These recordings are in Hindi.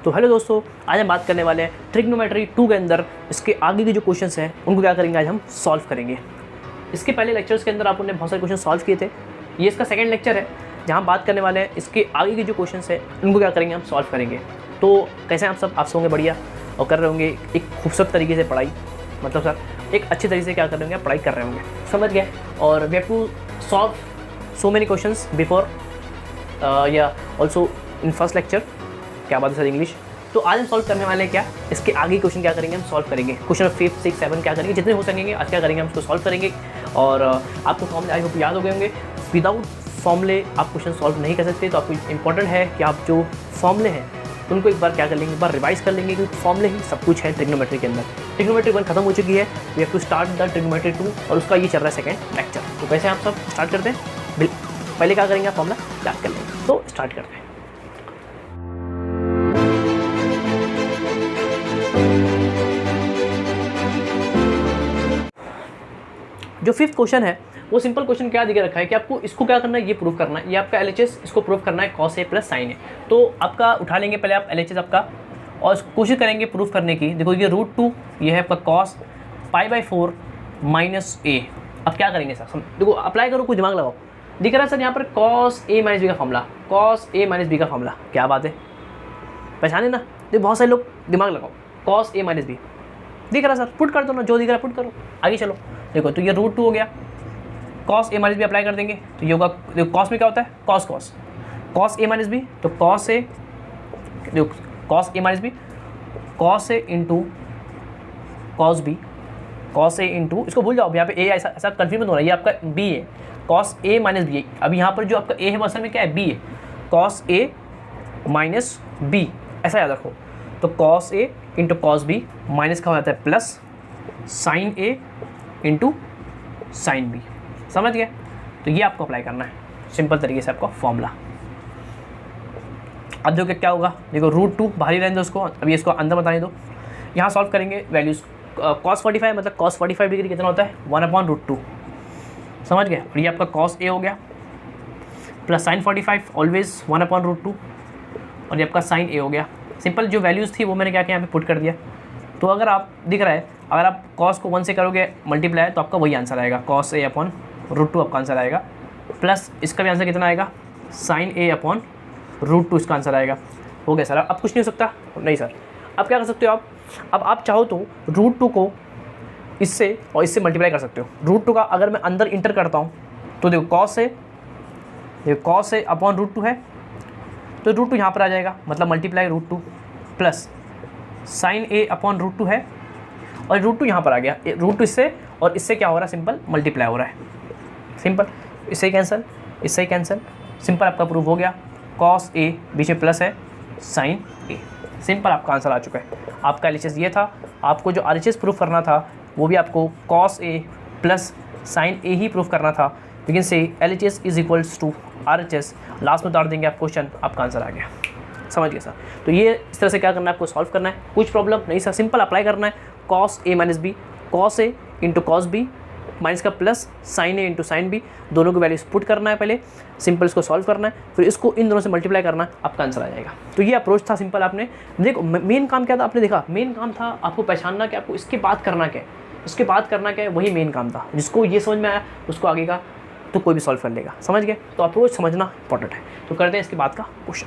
तो हेलो दोस्तों, आज हम बात करने वाले हैं ट्रिग्नोमेट्री 2 के अंदर इसके आगे के जो क्वेश्चंस हैं उनको क्या करेंगे, आज हम सॉल्व करेंगे। इसके पहले लेक्चर्स के अंदर आपने बहुत सारे क्वेश्चन सॉल्व किए थे। ये इसका सेकंड लेक्चर है जहाँ हम बात करने वाले हैं इसके आगे के जो क्वेश्चंस हैं उनको क्या करेंगे, हम सॉल्व करेंगे। तो कैसे आप सब होंगे बढ़िया और कर रहे होंगे एक खूबसूरत तरीके से पढ़ाई, मतलब सर एक अच्छे तरीके से क्या कर रहे होंगे, पढ़ाई कर रहे होंगे, समझ गए। और we have to solve so many questions before या ऑल्सो इन फर्स्ट लेक्चर। क्या बात है सर इंग्लिश। तो आज हम सॉल्व करने वाले हैं क्या, इसके आगे क्वेश्चन क्या करेंगे, हम सॉल्व करेंगे। क्वेश्चन 5, 6, 7 क्या करेंगे, जितने हो सकेंगे आज क्या करेंगे, हम उसको सॉल्व करेंगे। और आपको फॉर्मूले आई होप याद हो गए होंगे। विदाउट फॉर्मूले आप क्वेश्चन सॉल्व नहीं कर सकते। तो आपको इंपॉर्टेंट है कि आप जो फॉर्मूले हैं उनको एक बार क्या कर लेंगे, एक बार रिवाइज कर लेंगे, क्योंकि फॉर्मूले ही सब कुछ है ट्रिग्नोमेट्री के अंदर। ट्रिग्नोमेट्री 1 खत्म हो चुकी है, we have to start the trigonometry 2 और उसका ये चल रहा है सेकंड लेक्चर। तो कैसे आप सब स्टार्ट करते हैं, पहले क्या करेंगे, आप फॉर्मूला याद कर लेंगे। तो स्टार्ट करते हैं। जो 5th क्वेश्चन है वो सिंपल क्वेश्चन क्या दिखे रखा है कि आपको इसको क्या करना है, ये प्रूव करना है। ये आपका LHS, इसको प्रूव करना है cos A plus sin A। तो आपका उठा लेंगे पहले आप LHS आपका और कोशिश करेंगे प्रूव करने की। देखो ये √2 ये है आपका cos π/4 माइनस A। अब क्या करेंगे सर, देखो अप्लाई करो, कुछ दिमाग लगाओ। दिख रहा है सर यहाँ पर cos A माइनस B का formula, cos A minus B का फॉर्मूला, क्या बात है, पहचाने ना। देखो बहुत सारे लोग दिमाग लगाओ, cos A माइनस B दिख रहा है सर, पुट कर दो ना, जो दिख रहा है पुट करो, आगे चलो। देखो तो ये √2 हो गया, cos A minus B apply कर देंगे तो ये होगा, देखो cos में क्या होता है, cos A माइनस B, तो cos A, देखो cos A minus B, cos A into cos A into, इसको भूल जाओ यहाँ पे A, ऐसा कन्फ्यूज मत होना, ये आपका B है, cos A माइनस B। अब यहाँ पर जो आपका A है वो असल में क्या है, B है, cos A माइनस B, ऐसा याद रखो। तो cos A into cos B minus का हो जाता है plus sin A into sin B, समझ गए। तो ये आपको अप्लाई करना है सिंपल तरीके से आपका फॉर्मूला। अब देखो क्या होगा, देखो √2 बाहर ही रहने दो उसको, अभी इसको अंदर बताने दो। यहाँ सॉल्व करेंगे वैल्यूज़, cos 45 मतलब cos 45 डिग्री कितना होता है, 1/√2, समझ गए। और ये आपका cos A हो गया प्लस sin 45 ऑलवेज 1/√2 और ये आपका sin A हो गया। सिंपल जो वैल्यूज़ थी वो मैंने क्या किया, यहाँ पे पुट कर दिया। तो अगर आप दिख रहा है, अगर आप cos को 1 से करोगे मल्टीप्लाई तो आपका वही आंसर आएगा, cos A/√2 आपका आंसर आएगा, प्लस इसका भी आंसर कितना आएगा, sin A/√2 इसका आंसर आएगा। हो गया सर, अब कुछ नहीं हो सकता, नहीं सर। अब क्या कर सकते हो अब आप चाहो तो √2 को इससे और इससे मल्टीप्लाई कर सकते हो। √2 का अगर मैं अंदर इंटर करता हूँ तो देखो cos A/√2 है, तो √2 यहाँ पर आ जाएगा, मतलब मल्टीप्लाई √2 प्लस sin A/√2 है और √2 यहाँ पर आ गया, √2 इससे और इससे क्या हो रहा है, सिंपल मल्टीप्लाई हो रहा है, सिंपल इससे कैंसिल, इससे कैंसिल, सिंपल आपका प्रूफ हो गया। cos A बीच में प्लस है, sin A, सिंपल आपका आंसर आ चुका है। आपका LHS ये था, आपको जो RHS प्रूफ करना था वो भी आपको cos A plus sin A ही प्रूफ करना था, लेकिन से LHS is equals to RHS, last में उतार देंगे आप क्वेश्चन, आपका आंसर आ गया, समझ गए सर। तो ये इस तरह से क्या करना है, आपको सॉल्व करना है, कुछ प्रॉब्लम नहीं सर, सिंपल अप्लाई करना है। cos A minus B, cos A into cos B minus का plus sin A into sin B, दोनों को वैल्यूज पुट करना है पहले, सिंपल इसको सॉल्व करना है, फिर इसको इन दोनों से मल्टीप्लाई करना है, आपका आंसर आ जाएगा। तो ये अप्रोच था सिंपल। आपने देखो मेन काम क्या था, आपने देखा मेन काम था आपको पहचानना कि आपको इसके बाद करना क्या है, इसके बाद करना क्या है, वही मेन काम था। जिसको ये समझ में आया उसको आगे का तो कोई भी सॉल्व कर लेगा, समझ गए। तो अप्रोच समझना इंपॉर्टेंट है। तो करते हैं इसके बाद का क्वेश्चन।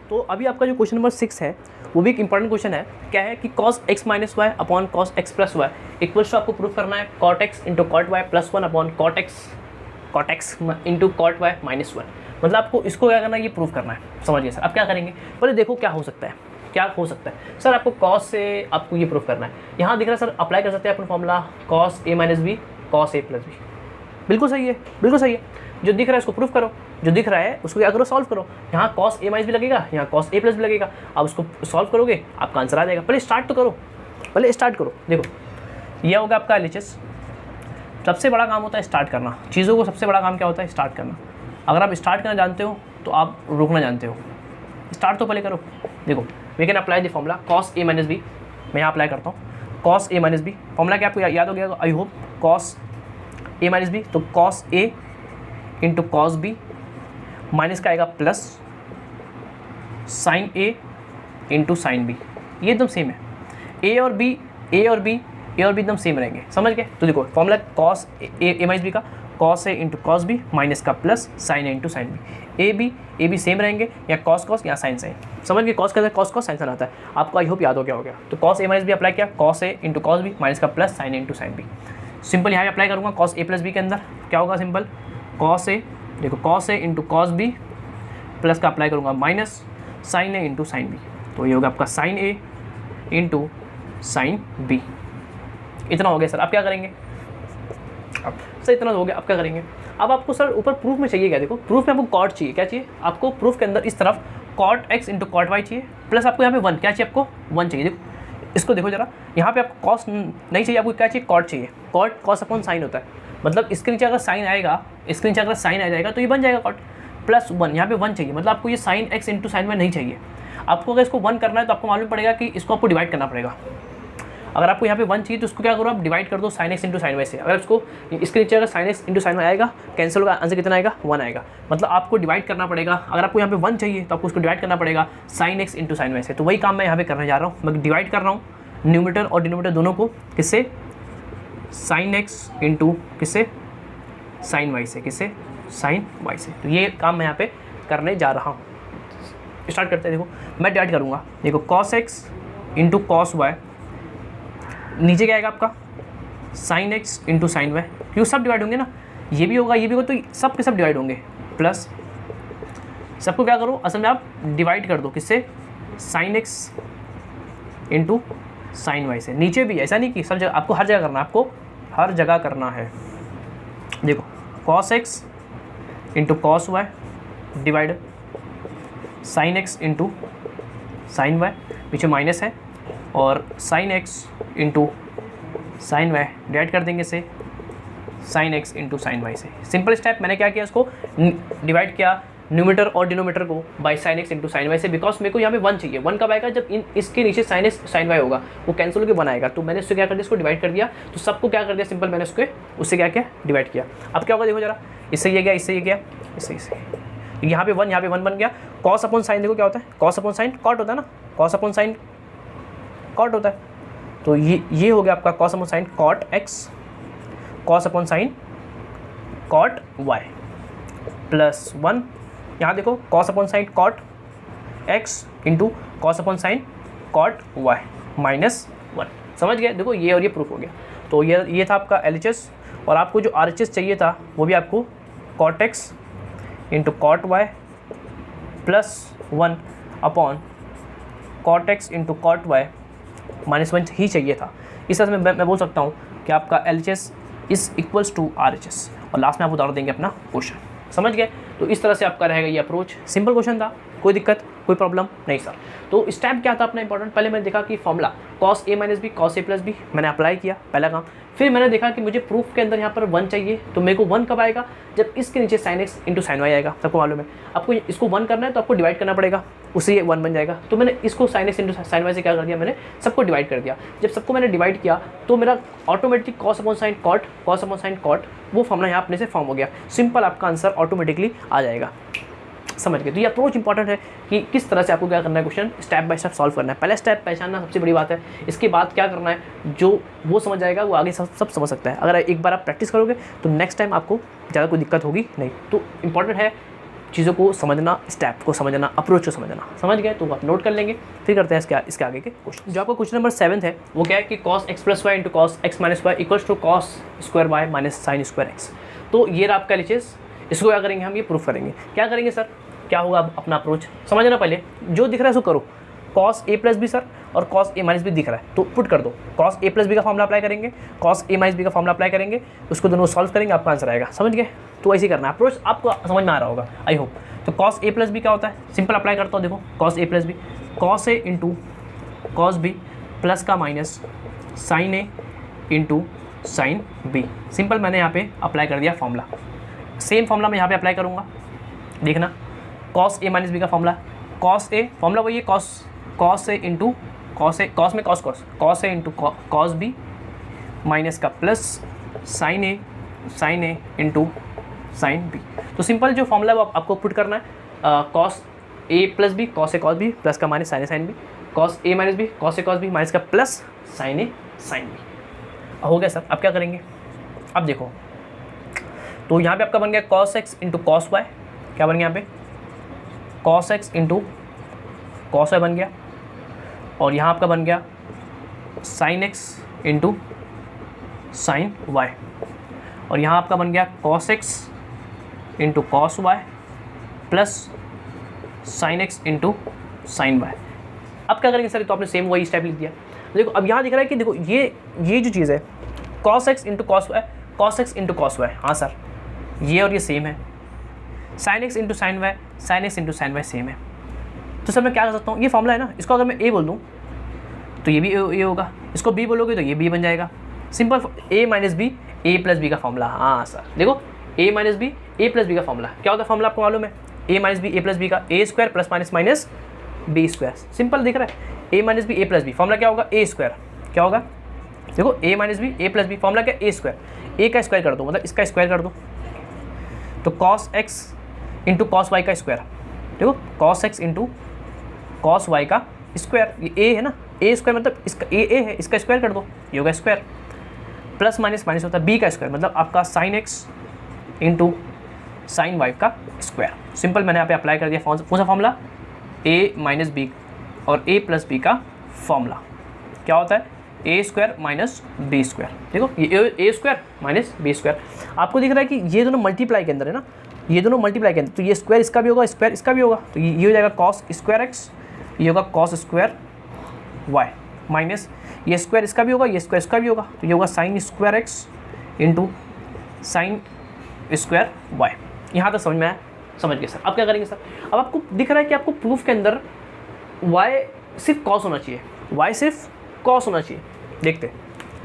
तो अभी आपका जो क्वेश्चन नंबर 6 है वो भी एक इंपॉर्टेंट क्वेश्चन है। क्या है कि cos x minus Y upon cos x plus Y equals to आपको प्रूफ करना है cot x into cot Y plus 1 upon cot x into cot Y minus 1। मतलब आपको इसको क्या करना है, ये प्रूफ करना है, समझ गए सर। अब क्या करेंगे, पहले देखो क्या हो सकता है, क्या हो सकता है सर। आपको cos से आपको ये प्रूफ करना है, यहाँ दिख रहा है सर, अप्लाई कर सकते हैं अपन formula cos A minus B cos A plus B, बिल्कुल सही है, बिल्कुल सही है। जो दिख रहा है उसको प्रूफ करो, जो दिख रहा है उसको क्या करो, सॉल्व करो। यहाँ cos A माइनस B लगेगा, यहाँ cos A प्लस B लगेगा। अब उसको सॉल्व करोगे आपका आंसर आ जाएगा। पहले स्टार्ट तो करो, पहले स्टार्ट करो। देखो यह होगा आपका LHS। सबसे बड़ा काम होता है स्टार्ट करना, चीज़ों को सबसे बड़ा काम क्या होता है, स्टार्ट करना। अगर आप स्टार्ट करना जानते हो तो आप रोकना जानते हो, स्टार्ट तो पहले करो। देखो we can apply the formula cos A minus B, मैं यहाँ अप्लाई करता हूँ cos A minus B। Formula क्या आपको याद हो गया I hope, cos A minus B, तो cos A into cos B minus का आएगा plus sin A into sine B, ये एकदम सेम है। ए और बी एकदम सेम रहेंगे, समझ गए। तो देखो formula cos A minus B का cos A into cos B minus का plus sine A into sine B. A B same रहेंगे, या कॉस कॉस या साइन साइन, समझ गए। कॉस का कॉस कॉस साइन साइन आता है, आपको आई होप याद हो गया हो गया। तो cos A minus B apply किया, cos A into cos B minus का plus sine A into sine B. Simple यहाँ पे अप्लाई करूँगा कॉस ए प्लस बी के अंदर, क्या होगा सिंपल कॉस ए, देखो cos A into cos B plus का अप्लाई करूँगा minus sign A into sine B. तो ये होगा आपका sign A into sine B. इतना हो गया सर, अब क्या करेंगे, अब सर इतना हो गया, अब क्या करेंगे। अब आपको सर ऊपर प्रूफ में चाहिए क्या, देखो प्रूफ में आपको कॉट चाहिए, क्या चाहिए आपको प्रूफ के अंदर इस तरफ cot X into cot Y चाहिए, प्लस आपको यहाँ पे वन, क्या चाहिए आपको वन चाहिए। देखो इसको देखो जरा, यहाँ पे आपको कॉस नहीं चाहिए, आपको क्या चाहिए कॉट चाहिए। कॉट कॉस अपॉन साइन होता है, मतलब इसके नीचे अगर साइन आएगा, इसके नीचे अगर साइन आ जाएगा तो ये बन जाएगा कॉट, प्लस वन, यहाँ पे वन चाहिए, मतलब आपको ये sine X into sine Y नहीं चाहिए। आपको अगर इसको वन करना है तो आपको मालूम पड़ेगा कि इसको आपको डिवाइड करना पड़ेगा। अगर आपको यहाँ पे वन चाहिए तो उसको क्या करो आप डिवाइड कर दो sine X into sine Y से। अगर इसको इसके नीचे अगर sine X into sine Y आएगा, कैंसिल होगा, आंसर कितना आएगा वन आएगा, मतलब आपको डिवाइड करना पड़ेगा। अगर आपको यहाँ पे वन चाहिए तो आपको उसको डिवाइड करना पड़ेगा sine X into sine Y से। तो वही काम मैं यहाँ पे करने जा रहा हूँ, मैं डिवाइड कर रहा हूँ न्यूमरेटर और डिनोमिनेटर दोनों को, किससे साइन एक्स इंटू किससे साइन वाई से, किससे साइन वाई से। तो ये काम मैं यहाँ पे करने जा रहा हूँ। स्टार्ट करते हैं, देखो मैं डिवाइड करूँगा, देखो cos X into cos Y, नीचे क्या आएगा आपका sine X into sine Y, क्यों सब डिवाइड होंगे ना, ये भी होगा ये भी होगा, तो सब के सब डिवाइड होंगे, प्लस सबको क्या करो असल में आप डिवाइड कर दो किससे sine X into sine Y से। नीचे भी ऐसा नहीं कि सब जगह, आपको हर जगह करना है, आपको हर जगह करना है। देखो cos X into cos Y divide sine X into sine Y, पीछे माइनस है, और sine X into sine Y divide कर देंगे से sine X into sine Y से। सिंपल स्टेप, मैंने क्या किया, इसको डिवाइड किया न्यूमरेटर और डिनोमिनेटर को by sine X into sine Y से, बिकॉज मेरे को यहाँ पे वन चाहिए। वन कब आएगा, जब इसके नीचे साइन एक्स साइन वाई होगा, वो कैंसिल होकर वन आएगा। तो मैंने उससे क्या कर दिया, इसको डिवाइड कर दिया, तो सबको क्या कर दिया सिंपल, मैंने उससे क्या किया डिवाइड किया। अब क्या होगा देखो जरा, इससे ये गया, इससे ये गया, इससे यहाँ पे वन बन गया। कॉस अपॉन साइन देखो क्या होता है, कॉस अपॉन साइन कॉट होता है ना, कॉस अपॉन साइन कॉट होता है। तो ये हो गया आपका cos upon sine cot X, cos upon sine cot Y plus one, यहाँ देखो cos upon sine cot X into cos upon sine cot Y minus one. समझ गए, देखो ये और ये प्रूफ हो गया। तो ये था आपका LHS, और आपको जो RHS चाहिए था वो भी आपको cot X into cot Y plus one upon cot X into cot Y minus one ही चाहिए था। इस तरह से मैं बोल सकता हूँ कि आपका LHS is equals to RHS, और लास्ट में आप उतार देंगे अपना क्वेश्चन। समझ गए, तो इस तरह से आपका रहेगा ये अप्रोच। सिंपल क्वेश्चन था, कोई दिक्कत कोई प्रॉब्लम नहीं सर। तो स्टेप क्या था अपना इंपॉर्टेंट, पहले मैंने देखा कि formula cos A minus B cos A plus B मैंने अप्लाई किया, पहला काम। फिर मैंने देखा कि मुझे प्रूफ के अंदर यहाँ पर वन चाहिए, तो मेरे को वन कब आएगा, जब इसके नीचे sine X into sine Y आएगा। सबको मालूम है, आपको इसको वन करना है तो आपको डिवाइड करना पड़ेगा, उससे ये वन बन जाएगा। तो मैंने इसको sine X into sine Y से क्या कर दिया, मैंने सबको डिवाइड कर दिया। जब सबको मैंने डिवाइड किया तो मेरा automatic cos upon sine cot, cos upon sine cot, वो फॉर्मूला यहाँ अपने से फॉर्म हो गया। सिंपल, आपका आंसर ऑटोमेटिकली आ जाएगा। समझ गए, तो ये अप्रोच इंपॉर्टेंट है कि किस तरह से आपको क्या करना है, question step by step solve करना है। पहला स्टेप पहचानना सबसे बड़ी बात है, इसके बाद क्या करना है, जो वो समझ जाएगा वो आगे सब समझ सकता है। अगर एक बार आप प्रैक्टिस करोगे तो नेक्स्ट टाइम आपको ज़्यादा कोई दिक्कत होगी नहीं। तो इंपॉर्टेंट है चीज़ों को समझना, स्टेप को समझना, अप्रोच को समझना। समझ गए, तो आप नोट कर लेंगे। फिर करते हैं इसके आगे के क्वेश्चन। जो आपका क्वेश्चन नंबर 7 है वो क्या है कि cos X plus Y into cos X minus Y equals to cos square Y minus sine square X. तो ये रहा आपका LHS, इसको क्या करेंगे हम, ये प्रूफ करेंगे। क्या करेंगे सर, क्या होगा अपना अप्रोच समझना। पहले जो दिख रहा है उसको करो, cos A plus B sir और कॉस ए माइनस बी दिख रहा है तो पुट कर दो। कॉस ए प्लस बी का फॉर्मूला अप्लाई करेंगे, कॉस ए माइनस बी का फॉर्मूला अप्लाई करेंगे, उसको दोनों सॉल्व करेंगे, आपका आंसर आएगा। समझ गए, तो ऐसे ही करना है। अप्रोच आपको समझ में आ रहा होगा आई होप। तो कॉस ए प्लस बी क्या होता है, सिंपल अप्लाई करता हूँ। देखो cos A plus B, cos A into cos B plus का minus sign A into sine B. Simple मैंने यहाँ पे अप्लाई कर दिया फॉर्मूला। सेम फॉर्मूला मैं यहाँ पे अप्लाई करूँगा, देखना। कॉस ए माइनस बी का फॉर्मूला, कॉस ए फॉर्मूला वही है, cos A into cos A, cos में cos A into cos B minus का plus sine A into sine B. तो सिंपल जो फॉर्मूला है वो आपको पुट करना है, cos A plus B cos A cos B plus का minus sign A sine B. Cos A minus B, cos A cos B minus का प्लस साइन ए साइन बी। हो गया सर। अब क्या करेंगे, अब देखो तो यहाँ पे आपका बन गया cos X into cos Y, क्या बन गया यहाँ पे cos X into cos Y बन गया, और यहाँ आपका बन गया sine X into sine Y, और यहाँ आपका बन गया cos X into cos Y plus sine X into sine Y. अब क्या करेंगे सर, तो आपने सेम वही स्टेप लिख दिया। देखो अब यहाँ दिख रहा है कि देखो ये जो चीज़ है cos X into cos Y, cos X into cos Y, हाँ सर ये और ये सेम है। Sine X into sine Y, sine X into sine Y same है। तो सर मैं क्या कर सकता हूँ, ये फॉर्मूला है ना, इसको अगर मैं ए बोल दूँ तो ये भी ए होगा, इसको बी बोलोगे तो ये बी बन जाएगा। Simple A minus B A plus B का फॉर्मूला। हाँ सर देखो A minus B A plus B का फॉर्मूला क्या होता है, फॉर्मूला आपको मालूम है A minus B A plus B का A square plus minus minus B square. Simple दिख रहा है A minus B A plus B, formula क्या होगा ए स्क्वायर, क्या होगा देखो A minus B A plus B, formula क्या ए स्क्वायर, ए का स्क्वायर कर दो मतलब इसका स्क्वायर कर दो, तो cos X into cos Y का स्क्वायर, देखो cos X into cos Y का स्क्वायर, ये ए है ना, ए स्क्वायर मतलब इसका ए है, इसका स्क्वायर कर दो, ये होगा स्क्वायर, प्लस माइनस माइनस होता है बी का स्क्वायर मतलब आपका sine X into sine Y का स्क्वायर। सिंपल मैंने यहाँ पे अप्लाई कर दिया कौन सा फॉर्मूला, ए माइनस बी और ए प्लस बी का फॉर्मूला क्या होता है ए स्क्वायर माइनस बी स्क्वायर। देखो ये ए स्क्वायर माइनस बी स्क्वायर, आपको दिख रहा है कि ये दोनों मल्टीप्लाई के अंदर है ना, ये दोनों मल्टीप्लाई के अंदर, तो ये स्क्वायर इसका भी होगा स्क्वायर इसका भी होगा, तो ये हो जाएगा कॉस स्क्वायर एक्स, ये होगा कॉस स्क्वायर वाई, माइनस ये स्क्वायर इसका भी होगा ये स्क्वायर इसका भी होगा, तो ये होगा sine square X into sine square Y. यहाँ तक समझ में आया, समझ गए सर। अब क्या करेंगे सर, अब आपको दिख रहा है कि आपको प्रूफ के अंदर y सिर्फ कॉस होना चाहिए, y सिर्फ कॉस होना चाहिए। देखते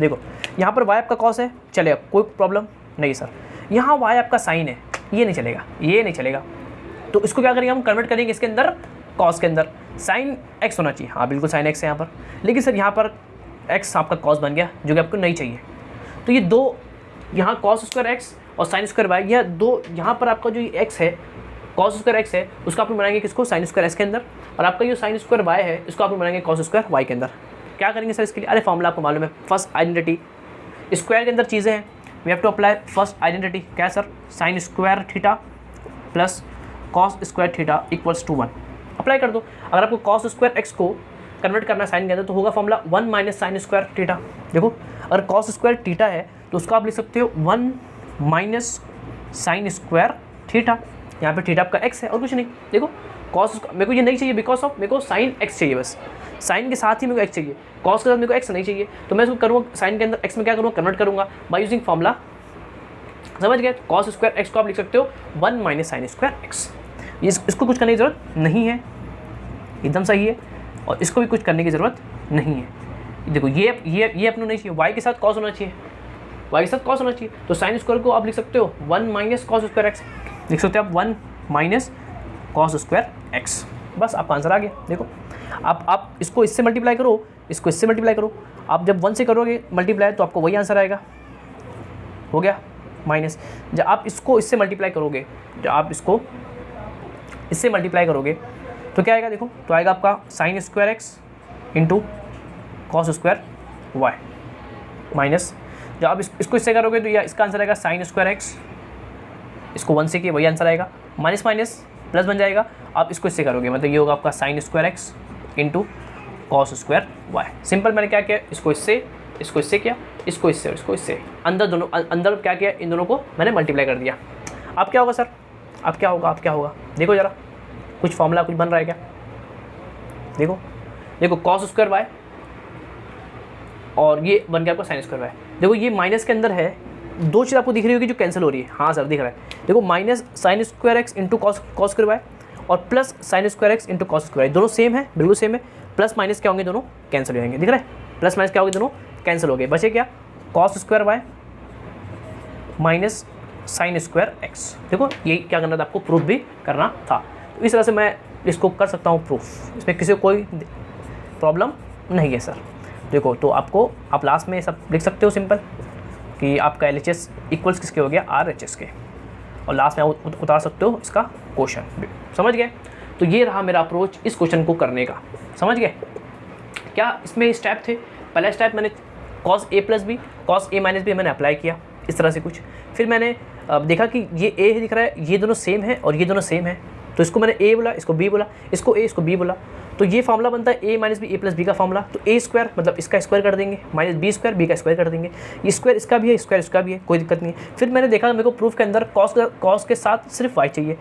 देखो यहाँ पर y आपका कॉस है, चलेगा कोई प्रॉब्लम नहीं सर। यहाँ y आपका साइन है, ये नहीं चलेगा, ये नहीं चलेगा, तो इसको क्या करेंगे हम कन्वर्ट करेंगे इसके अंदर कॉस के अंदर, साइन x होना चाहिए, हाँ बिल्कुल साइन x है यहाँ पर, लेकिन सर यहाँ पर x आपका कॉस बन गया जो कि आपको नहीं चाहिए, तो ये दो यहाँ कॉस स्क्वायर एक्स और साइन स्क्वायर वाई, यह दो यहाँ पर आपका जो एक्स है कॉस स्क्वायर एक्स है उसको आप बनाएंगे किसको साइन स्क्वायर एक्स के अंदर, और आपका जो साइन स्क्वायर वाई है इसको आप बनाएंगे कॉस स्क्वायर वाई के अंदर। क्या करेंगे सर इसके लिए, अरे फॉर्मूला आपको मालूम है, फर्स्ट आइडेंटिटी, स्क्वायर के अंदर चीज़ें हैं, we have to apply first identity, क्या sir sine square theta plus cos square theta equals to 1, apply कर दो। अगर आपको कॉस स्क्वायर एक्स को कन्वर्ट करना है साइन के अंदर तो होगा formula 1 minus sine square theta. देखो अगर कॉस स्क्वायर थीटा है तो उसको आप लिख सकते हो 1 माइनस साइन स्क्वायर थीटा, यहाँ पे थीटा आपका एक्स है और कुछ नहीं। देखो कॉस मेरे को ये नहीं चाहिए बिकॉज ऑफ मेरे को साइन एक्स चाहिए, बस साइन के साथ ही मेरे को एक्स चाहिए, कॉस के साथ मेरे को एक्स नहीं चाहिए, तो मैं इसको करूँगा साइन के अंदर एक्स में क्या करूँगा कन्वर्ट करूँगा बाय यूजिंग फॉर्मूला, समझ गए। कॉस स्क्वायर एक्स को आप लिख सकते हो 1 माइनस साइन स्क्वायर एक्स, इसको कुछ करने की ज़रूरत नहीं है, एकदम सही है, और इसको भी कुछ करने की ज़रूरत नहीं है। देखो ये अपना नहीं चाहिए, वाई के साथ कॉस होना चाहिए, वाई के साथ कॉस होना चाहिए, तो साइन स्क्वायर को आप लिख सकते हो 1 माइनस कॉस स्क्वायर एक्स, लिख सकते हो आप 1 माइनस कॉस स्क्वायर एक्स, बस आपका आंसर आ गया। देखो आप इसको इससे मल्टीप्लाई करो, इसको इससे मल्टीप्लाई करो, आप जब 1 से करोगे मल्टीप्लाई तो आपको वही आंसर आएगा, हो गया माइनस। जब आप इसको इससे मल्टीप्लाई करोगे, जब आप इसको इससे मल्टीप्लाई करोगे तो क्या आएगा, देखो तो आएगा आपका sine square X into cos square Y, minus जब आप इसको इससे करोगे तो इसका आंसर आएगा साइन स्क्वायर एक्स, इसको 1 से किए वही आंसर आएगा, माइनस माइनस प्लस बन जाएगा, आप इसको इससे करोगे मतलब ये होगा आपका sine square X into cos square Y. Simple मैंने क्या किया, इसको इससे किया, इसको इससे और इसको इससे, अंदर दोनों अंदर क्या किया, इन दोनों को मैंने मल्टीप्लाई कर दिया। अब क्या होगा सर, अब क्या होगा देखो ज़रा कुछ फॉर्मूला कुछ बन रहा है क्या, देखो कॉस स्क्वायर वाई और ये बन गया आपका साइन स्क्वायर वाई। देखो ये माइनस के अंदर है, दो चीज़ आपको दिख रही होगी जो कैंसिल हो रही है, हाँ सर दिख रहा है। देखो minus sine square X into cos square Y और plus sine square X into cos square Y, दोनों सेम है, बिल्कुल सेम है, प्लस माइनस क्या होंगे दोनों कैंसिल हो जाएंगे, दिख रहा है प्लस माइनस क्या होंगे दोनों कैंसिल हो गए, बचे क्या cos square Y minus sine square X. देखो यही क्या करना था, आपको प्रूफ भी करना था, तो इस तरह से मैं इसको कर सकता हूँ प्रूफ, इसमें किसी को कोई प्रॉब्लम नहीं है सर। देखो तो आपको आप लास्ट में सब लिख सकते हो सिंपल कि आपका LHS इक्वल्स किसके हो गया RHS के, और लास्ट में आप उतार सकते हो इसका क्वेश्चन, समझ गए। तो ये रहा मेरा अप्रोच इस क्वेश्चन को करने का, समझ गए। क्या इसमें स्टेप थे? पहला स्टेप मैंने cos A plus B cos A minus B मैंने अप्लाई किया इस तरह से कुछ। फिर मैंने देखा कि ये ए दिख रहा है, ये दोनों सेम है और ये दोनों सेम है, तो इसको मैंने ए बोला, इसको बी बोला, इसको ए इसको बी बोला, तो ये फार्मूला बनता है A minus B A plus B का फार्मूला। तो ए स्क्वायर मतलब इसका स्क्वायर कर देंगे, माइनस बी स्क्वायर बी का स्क्वायर कर देंगे, ये स्क्वायर इसका भी है स्क्वायर इसका भी है, कोई दिक्कत नहीं है। फिर मैंने देखा मेरे को प्रूफ के अंदर कॉस के साथ सिर्फ वाई चाहिए,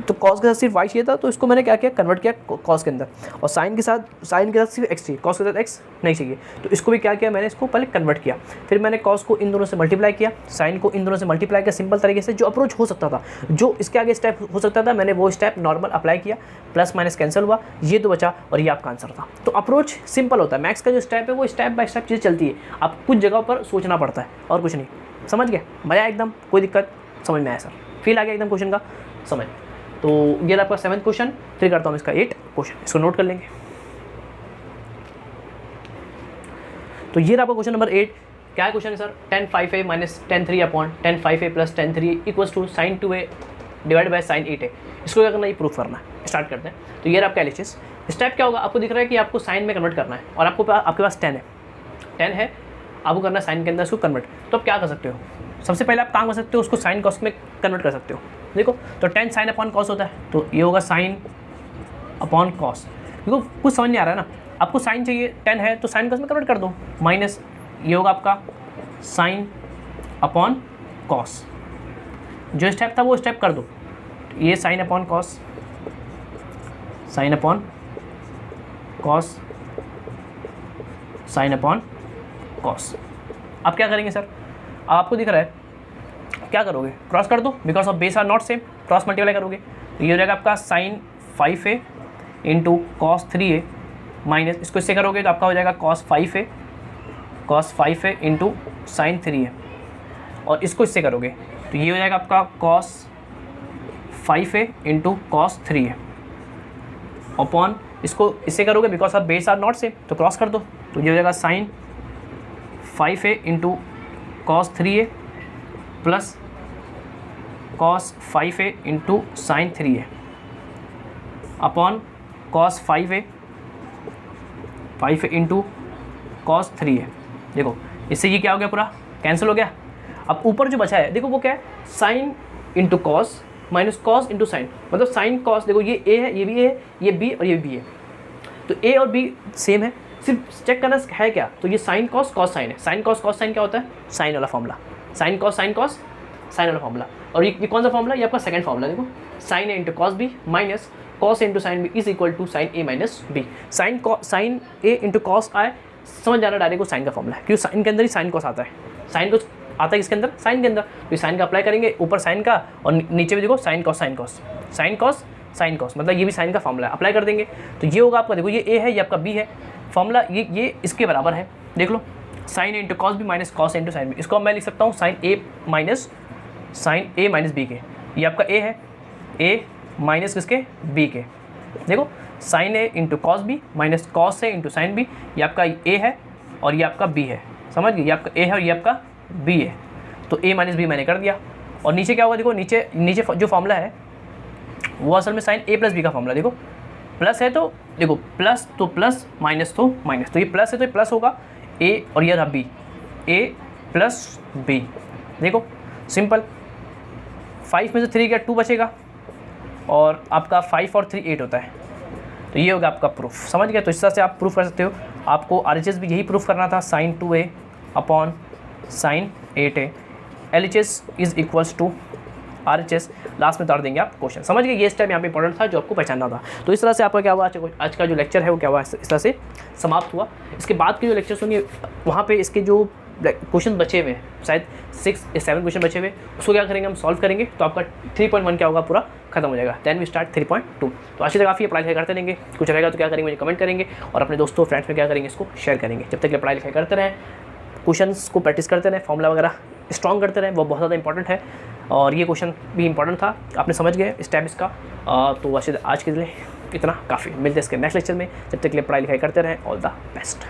तो कॉस के साथ सिर्फ वाई चाहिए था, तो इसको मैंने क्या किया, कन्वर्ट किया कॉस के अंदर। और साइन के साथ सिर्फ एक्स चाहिए, कॉस के साथ एक्स नहीं चाहिए, तो इसको भी क्या किया मैंने, इसको पहले कन्वर्ट किया। फिर मैंने कॉस को इन दोनों से मल्टीप्लाई किया, साइन को इन दोनों से मल्टीप्लाई किया, सिंपल तरीके से जो अप्रोच हो सकता था, जो इसके आगे स्टेप हो सकता था, मैंने वो स्टेप नॉर्मल अप्लाई किया, प्लस माइनस कैंसिल हुआ, ये तो बचा और ये आपका आंसर था। तो अप्रोच सिंपल होता है, मैथ्स का जो स्टेप है वो स्टेप बाय स्टेप चीज़ चलती है, आप कुछ जगह पर सोचना पड़ता है और कुछ नहीं। समझ गए? मज़ा एकदम, कोई दिक्कत समझ में आया सर? फील आ गया एकदम क्वेश्चन का समझ? तो ये आपका 7th क्वेश्चन। फिर करता हूँ इसका 8 क्वेश्चन, इसको नोट कर लेंगे। तो ये आपका क्वेश्चन नंबर 8 क्या है क्वेश्चन है sir? tan 5a minus tan 3 upon tan 5a plus tan 3 equals to sin 2a divide by sin 8a। इसको क्या करना है, ये प्रूफ करना है। स्टार्ट करते हैं। तो ये आपका एलएचएस स्टेप क्या होगा, आपको दिख रहा है कि आपको साइन में कन्वर्ट करना है और आपके पास 10 है, आपको करना है साइन के अंदर इसको कन्वर्ट। तो आप क्या कर सकते हो, सबसे पहले आप काम कर सकते हो, उसको साइन कॉस में कन्वर्ट कर सकते हो। देखो तो 10 साइन अपॉन कॉस होता है, तो ये होगा साइन अपॉन कॉस। देखो कुछ समझ नहीं आ रहा है ना, आपको साइन चाहिए, 10 है तो साइन कॉस में कन्वर्ट कर दो, माइनस ये होगा आपका साइन अपॉन कॉस। जो स्टेप था वो स्टेप कर दो, ये sine upon cos, sine upon cos, sine upon cos. अब क्या करेंगे सर, अब आपको दिख रहा है क्या करोगे, क्रॉस कर दो, because of base are not same, cross multiply करोगे तो ये हो जाएगा आपका sign 5a into cos 3a minus इसको इससे करोगे तो आपका हो जाएगा cos 5a into sine 3a, और इसको इससे करोगे तो ये हो जाएगा आपका cos 5a into cos 3a upon इसको इससे करोगे because of base are not same, तो क्रॉस कर दो तो ये हो जाएगा sine 5a into cos 3a plus cos 5a into sine 3a upon cos 5a into cos 3a। देखो इससे ये क्या हो गया, पूरा कैंसिल हो गया। अब ऊपर जो बचा है देखो वो क्या है, sign into cos minus cos into sign, मतलब साइन कॉस। देखो ये ए है, ये भी है, ये बी और ये बी है, तो ए और बी सेम है, सिर्फ चेक करना है क्या, तो ये साइन कॉस कॉस साइन है। साइन कॉस कॉस साइन क्या होता है, साइन वाला फॉर्मूला, साइन कॉस साइन वाला फॉर्मूला। और ये कौन सा फॉर्मूला, ये आपका सेकंड फॉर्मूला। देखो sine A into cos B minus cos into sine B is equal to sine A minus B. Sine A into cos आए, समझ जाना डायरेक्ट वो साइन का फॉर्मूला है, क्योंकि साइन के अंदर ही साइन कॉस आता है। साइन कॉस आता है किसके अंदर, साइन के अंदर, तो साइन का अप्लाई करेंगे ऊपर साइन का और नीचे भी देखो sign cos sign cos, sign cos sine cos, मतलब ये भी साइन का फॉर्मूला है, अप्लाई कर देंगे तो ये होगा आपका। देखो ये ए है, ये आपका बी है, फॉर्मूला ये इसके बराबर है। देख लो sine into cos B minus cos into sine B, इसको मैं लिख सकता हूँ साइन ए माइनस बी के। ये आपका ए है, ए माइनस किसके, बी के। देखो sine A into cos B minus cos A into sine B, ये आपका ए है और ये आपका बी है। समझ गए, ये आपका ए है और ये आपका बी है, तो ए माइनस बी मैंने कर दिया। और नीचे क्या होगा, देखो नीचे जो फॉर्मूला है वो असल में साइन ए प्लस बी का फॉर्मूला। देखो प्लस है तो देखो प्लस तो प्लस, माइनस तो माइनस, तो ये प्लस है तो ये प्लस होगा ए और ये रहा बी, ए प्लस बी। देखो सिंपल, 5 में से 3 गया 2 बचेगा और आपका 5 और 3 8 होता है, तो ये होगा आपका प्रूफ। समझ गए, तो इस तरह से आप प्रूफ कर सकते हो। आपको आरएचएस भी यही प्रूफ करना था, sine 2a upon sine 8a, LHS is equals to RHS, last में उतार देंगे आप क्वेश्चन। समझ गए, ये स्टेप यहाँ पे इंपॉर्टेंट था जो आपको पहचानना था। तो इस तरह से आपका क्या हुआ, आज का जो लेक्चर है वो क्या हुआ, इस तरह से समाप्त हुआ। इसके बाद के जो लेक्चर्स होंगे वहाँ पे इसके जो क्वेश्चन बचे हुए शायद 6 या 7 क्वेश्चन बचे हुए, उसको क्या करेंगे हम सॉल्व करेंगे, तो आपका 3.1 क्या होगा, पूरा खत्म हो जाएगा। Then we start 3.2। तो अच्छी तरह काफ़ी पढ़ाई लिखाई करते रहेंगे, कुछ रहेगा तो क्या करेंगे मुझे कमेंट करेंगे और अपने दोस्तों फ्रेंड्स में क्या करेंगे, इसको शेयर करेंगे। जब तक ये पढ़ाई लिखाई करते रहें, क्वेश्चंस को प्रैक्टिस करते रहें, फॉर्मूला वगैरह स्ट्रॉन्ग करते रहें, वो बहुत ज़्यादा इंपॉर्टेंट है। और ये क्वेश्चन भी इंपॉर्टेंट था, आपने समझ गए स्टेप इसका। तो आज के लिए इतना काफ़ी, मिलते हैं इसके नेक्स्ट लेक्चर में। जब तक के लिए पढ़ाई लिखाई करते रहें, ऑल द बेस्ट।